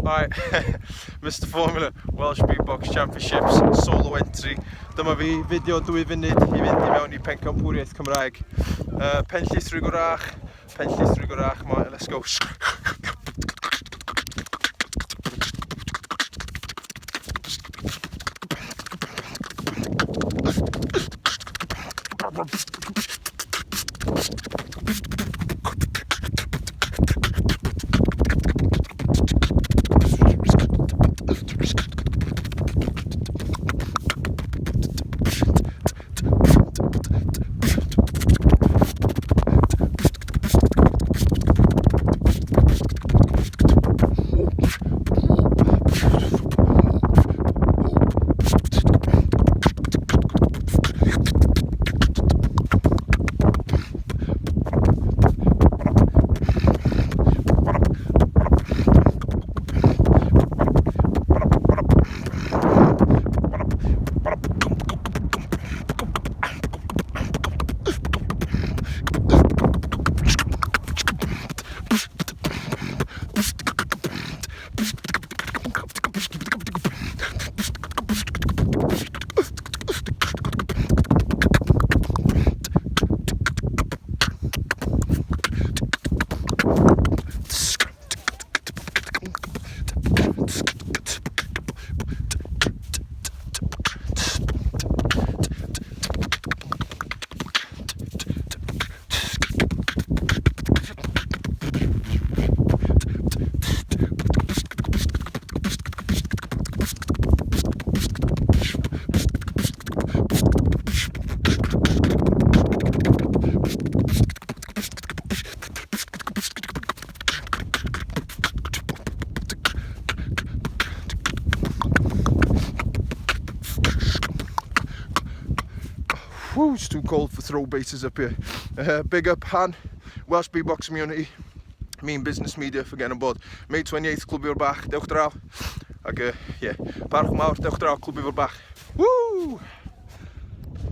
Hi, Mr Phormula, Welsh Beatbox Championships, solo entry. Dyma fi, fideo 2 funud i fynd i mewn i pencampwriaeth Cymraeg. Pen lithrig wrach, let's go. Whew, it's too cold for throw bases up here. Big up Han, Welsh Beatbox community, mean business media for getting on board. May 28th, Clwb I'r Bach, dewch draw. Ac, parch mawr, dewch draw, Clwb I'r Bach. Woo!